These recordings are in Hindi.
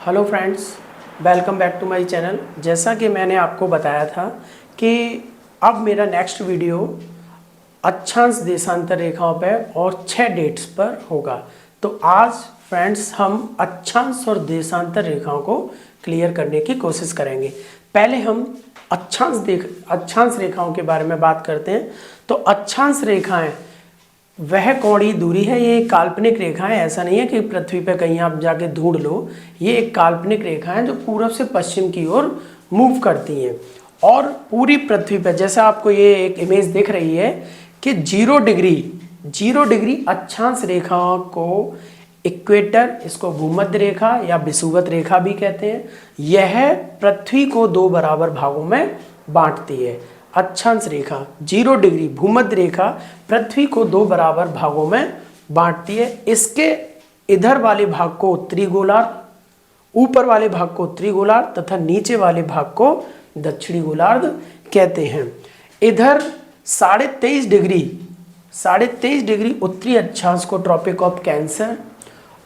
Hello friends, welcome back to my channel. जैसा कि मैंने आपको बताया था कि अब मेरा नेक्स्ट वीडियो अक्षांश देशांतर रेखाओं पर और 6 डेट्स पर होगा। तो आज फ्रेंड्स हम अक्षांश और देशांतर रेखाओं को क्लियर करने की कोशिश करेंगे। पहले हम अक्षांश रेखाओं के बारे में बात करते हैं। तो अक्षांश रेखाएं वह कोणीय दूरी है, ये एक काल्पनिक रेखा है। ऐसा नहीं है कि पृथ्वी पे कहीं आप जाके ढूंढ लो, ये एक काल्पनिक रेखा है जो पूरब से पश्चिम की ओर मूव करती है। और पूरी पृथ्वी पे जैसा आपको ये एक इमेज दिख रही है कि 0 डिग्री अक्षांश रेखा को इक्वेटर, इसको भूमध्य रेखा या विषुवत रेखा भी कहते हैं, यह पृथ्वी को 2 बराबर भागों में बांटती है। अक्षांश रेखा 0 डिग्री भूमध्य रेखा पृथ्वी को 2 बराबर भागों में बांटती है। इसके इधर वाले भाग को उत्तरी गोलार्ध, ऊपर वाले भाग को उत्तरी गोलार्ध तथा नीचे वाले भाग को दक्षिणी गोलार्ध कहते हैं। इधर 23.5 डिग्री उत्तरी अक्षांश को ट्रॉपिक ऑफ कैंसर,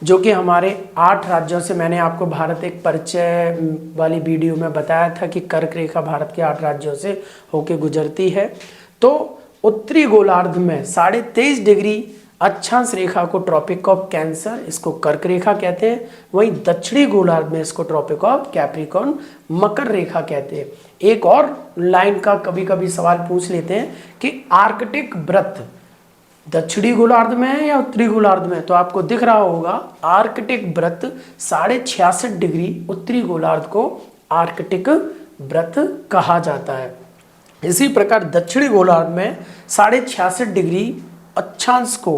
जो कि हमारे 8 राज्यों से, मैंने आपको भारत एक परिचय वाली वीडियो में बताया था कि कर्क रेखा भारत के 8 राज्यों से होके गुजरती है। तो उत्तरी गोलार्ध में 23.5 डिग्री अक्षांश रेखा को ट्रॉपिक ऑफ कैंसर, इसको कर्क रेखा कहते हैं। वहीं दक्षिणी गोलार्ध में इसको ट्रॉपिक ऑफ कैप्रिकॉर्न, मकर रेखा कहते हैं। एक और लाइन का कभी कभी सवाल पूछ लेते हैं कि आर्कटिक वृत्त दक्षिणी गोलार्ध में है या उत्तरी गोलार्ध में, तो आपको दिख रहा होगा आर्कटिक वृत्त 66.5 डिग्री उत्तरी गोलार्ध को आर्कटिक वृत्त कहा जाता है। इसी प्रकार दक्षिणी गोलार्ध में 66.5 डिग्री अक्षांश को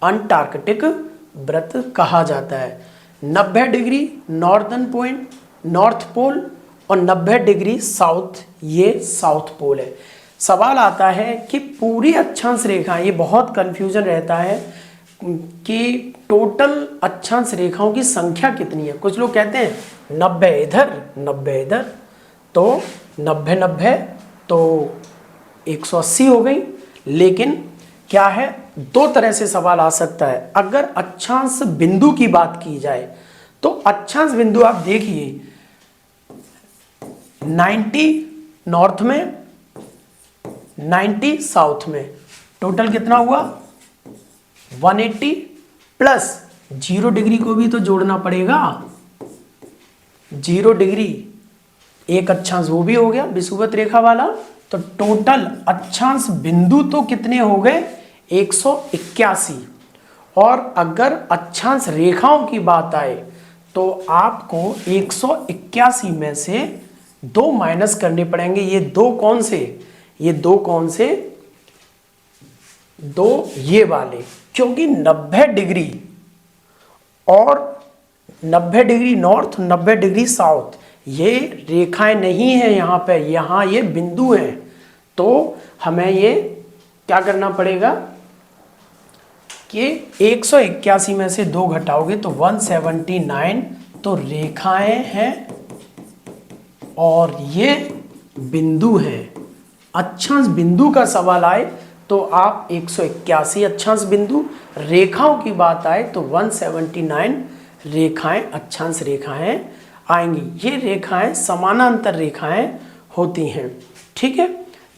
अंटार्कटिक वृत्त कहा जाता है। 90 degree northern point, north pole, और 90 डिग्री साउथ, ये साउथ पोल है। सवाल आता है कि पूरी अक्षांश रेखा, ये बहुत कंफ्यूजन रहता है कि टोटल अक्षांश रेखाओं की संख्या कितनी है। कुछ लोग कहते हैं 90 इधर 90 इधर, तो 90 तो 180 हो गई। लेकिन क्या है, 2 तरह से सवाल आ सकता है। अगर अक्षांश बिंदु की बात की जाए तो अक्षांश बिंदु आप देखिए 90 नॉर्थ में, 90 साउथ में, टोटल कितना हुआ 180 प्लस 0 डिग्री को भी तो जोड़ना पड़ेगा। 0 डिग्री एक अक्षांश वो भी हो गया विषुवत रेखा वाला, तो टोटल अक्षांश बिंदु तो कितने हो गए 181। और अगर अक्षांश रेखाओं की बात आए तो आपको 181 में से 2 माइनस करने पड़ेंगे। ये 2 कौन से, ये 2 कौन से, 2 ये वाले, क्योंकि 90 डिग्री और 90 डिग्री नॉर्थ, 90 डिग्री साउथ, ये रेखाएं नहीं है यहाँ पे, यहाँ ये बिंदु हैं। तो हमें ये क्या करना पड़ेगा कि 181 में से 2 घटाओगे तो 179, तो रेखाएं हैं और ये बिंदु हैं। अक्षांश बिंदु का सवाल आए तो आप 181 अक्षांश बिंदु, रेखाओं की बात आए तो 179 रेखाएं, अक्षांश रेखाएं आएंगी। ये रेखाएं समानांतर रेखाएं होती हैं। ठीक है,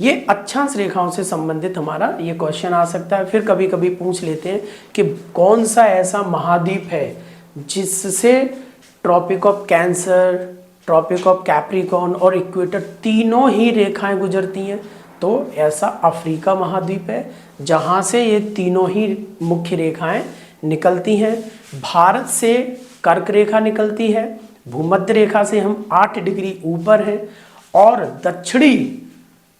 ये अक्षांश रेखाओं से संबंधित हमारा ये क्वेश्चन आ सकता है। फिर कभी कभी पूछ लेते हैं कि कौन सा ऐसा महाद्वीप है जिससे tropic of cancer, tropic of capricorn और इक्वेटर तीनों ही रेखाएं गुजरती हैं। तो ऐसा अफ्रीका महाद्वीप है जहां से ये तीनों ही मुख्य रेखाएं निकलती हैं। भारत से कर्क रेखा निकलती है, भूमध्य रेखा से हम 8 डिग्री ऊपर हैं, और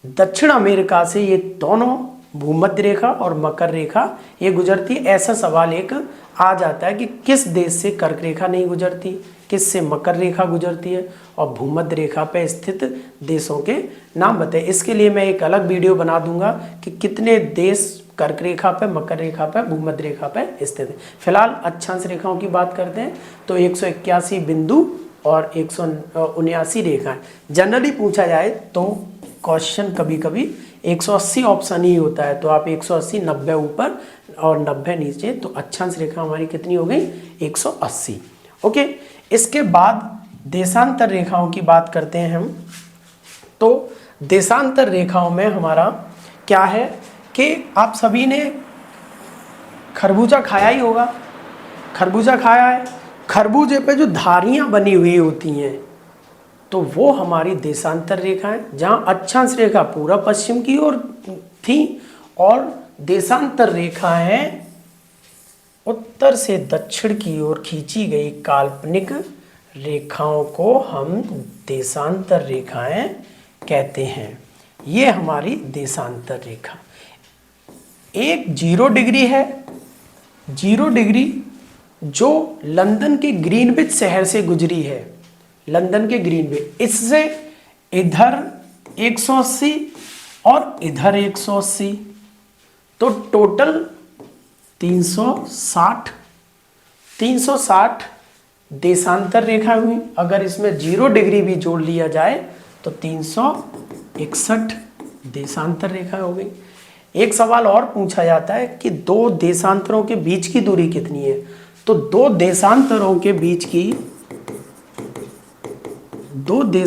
दक्षिण अमेरिका से ये दोनों भूमध्य रेखा और मकर रेखा ये गुजरती है। ऐसा सवाल एक आ जाता है कि किस देश से कर्क रेखा नहीं गुजरती, किस से मकर रेखा गुजरती है, और भूमध्य रेखा पर स्थित देशों के नाम बताए। इसके लिए मैं एक अलग वीडियो बना दूंगा कि कितने देश कर्क रेखा पे, मकर रेखा पे, भूमध्य रेखा पे स्थित है। फिलहाल अक्षांश रेखाओं की बात करते हैं तो 181 बिंदु और 179 रेखाएं जनरली पूछा जाए तो क्वेश्चन कभी कभी 180 ऑप्शन ही होता है। तो आप 180, 90 ऊपर और 90 नीचे, तो अक्षांश रेखा हमारी कितनी हो गई 180। ओके, इसके बाद देशांतर रेखाओं की बात करते हैं हम। तो देशांतर रेखाओं में हमारा क्या है कि आप सभी ने खरबूजा खाया ही होगा, खरबूजा खाया है। खरबूजे पे जो धारियां बनी हुई होती हैं तो वो हमारी देशांतर रेखा है, जहाँ अक्षांश रेखा पूर्व पश्चिम की ओर थी और देशांतर रेखा है उत्तर से दक्षिण की ओर खींची गई काल्पनिक रेखाओं को हम देशांतर रेखाएं कहते हैं। ये हमारी देशांतर रेखा। एक 0 डिग्री है, 0 डिग्री जो लंदन के ग्रीनविच शहर से गुजरी है, लंदन के ग्रीनविच, इससे इधर 180 और इधर 180, तो टोटल 360 देशांतर रेखा हुई। अगर इसमें 0 डिग्री भी जोड़ लिया जाए तो 361 देशांतर रेखा हो गई। एक सवाल और पूछा जाता है कि दो देशांतरों के बीच की दूरी कितनी है, तो दो देशांतरों के बीच की दूरी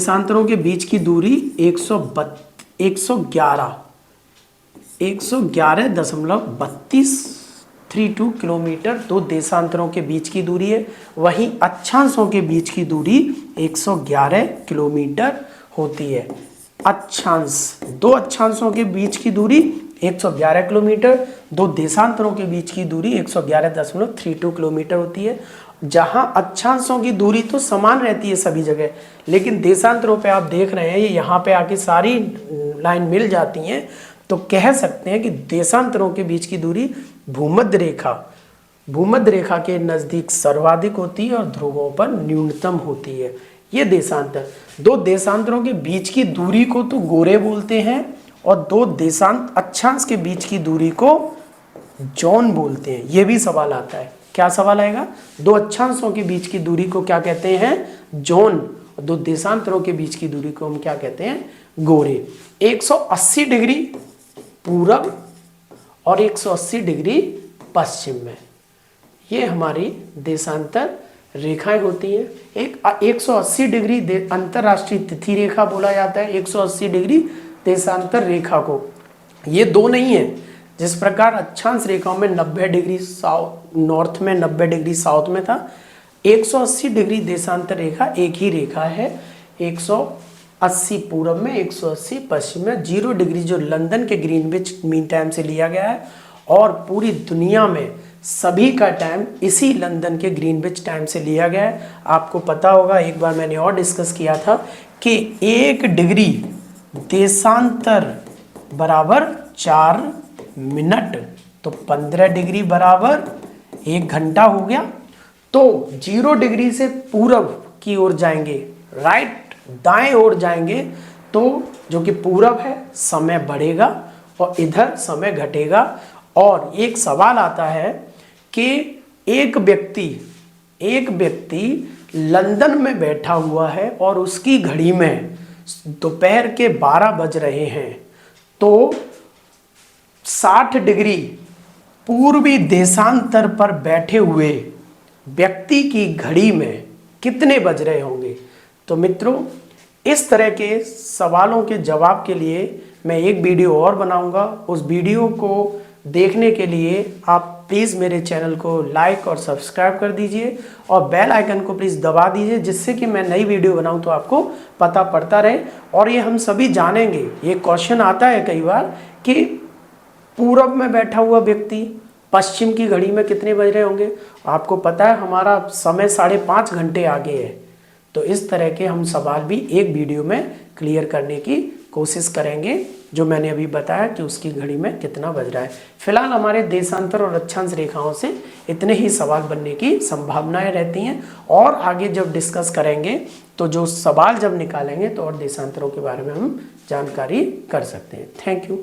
111.32 किलोमीटर दो देशांतरों के बीच की दूरी है। वहीं अक्षांशों के बीच की दूरी 111 किलोमीटर होती है। दो अक्षांशों के बीच की दूरी 111 किलोमीटर, दो देशांतरों के बीच की दूरी 111.32 किलोमीटर होती है। जहां अक्षांशों की दूरी तो समान रहती है सभी जगह, लेकिन देशांतरों पे आप देख रहे हैं ये यहाँ पे आके सारी लाइन मिल जाती हैं, तो कह सकते हैं कि देशांतरों के बीच की दूरी भूमध्य रेखा के नज़दीक सर्वाधिक होती है और ध्रुवों पर न्यूनतम होती है। ये देशांतर, दो देशांतरों के बीच की दूरी को तो गोरे बोलते हैं और दो देशांत अक्षांश के बीच की दूरी को जोन बोलते हैं। ये भी सवाल आता है, क्या सवाल आएगा? दो अक्षांशों के बीच की दूरी को क्या कहते हैं? जोन। दो देशांतरों के बीच की दूरी को हम क्या कहते हैं? गोरे। 180 डिग्री पूरब और 180 डिग्री पश्चिम में ये हमारी देशांतर रेखाएं होती हैं। एक 180 डिग्री अंतरराष्ट्रीय तिथि रेखा बोला जाता है, 180 डिग्री देशांतर रेखा को। ये दो नहीं है, जिस प्रकार अक्षांश रेखाओं में 90 डिग्री नॉर्थ में 90 डिग्री साउथ में था, 180 डिग्री देशांतर रेखा एक ही रेखा है, 180 पूरब में 180 पश्चिम में। 0 डिग्री जो लंदन के ग्रीनविच मीन टाइम से लिया गया है और पूरी दुनिया में सभी का टाइम इसी लंदन के ग्रीनविच टाइम से लिया गया है। आपको पता होगा, एक बार मैंने और डिस्कस किया था कि 1 डिग्री देशांतर बराबर 4 मिनट, तो 15 डिग्री बराबर 1 घंटा हो गया। तो 0 डिग्री से पूरब की ओर जाएंगे, राइट दाएं ओर जाएंगे, तो जो कि पूरब है समय बढ़ेगा और इधर समय घटेगा। और एक सवाल आता है कि एक व्यक्ति लंदन में बैठा हुआ है और उसकी घड़ी में दोपहर के 12 बज रहे हैं, तो 60 डिग्री पूर्वी देशांतर पर बैठे हुए व्यक्ति की घड़ी में कितने बज रहे होंगे? तो मित्रों, इस तरह के सवालों के जवाब के लिए मैं एक वीडियो और बनाऊंगा। उस वीडियो को देखने के लिए आप प्लीज़ मेरे चैनल को लाइक और सब्सक्राइब कर दीजिए और बेल आइकन को प्लीज़ दबा दीजिए, जिससे कि मैं नई वीडियो बनाऊं तो आपको पता पड़ता रहे। और ये हम सभी जानेंगे, ये क्वेश्चन आता है कई बार कि पूरब में बैठा हुआ व्यक्ति पश्चिम की घड़ी में कितने बज रहे होंगे। आपको पता है हमारा समय 5.5 घंटे आगे है, तो इस तरह के हम सवाल भी एक वीडियो में क्लियर करने की कोशिश करेंगे, जो मैंने अभी बताया कि उसकी घड़ी में कितना बज रहा है। फिलहाल हमारे देशांतर और अक्षांश रेखाओं से इतने ही सवाल बनने की संभावनाएं रहती हैं, और आगे जब डिस्कस करेंगे तो जो सवाल जब निकालेंगे तो और देशांतरों के बारे में हम जानकारी कर सकते हैं। Thank you.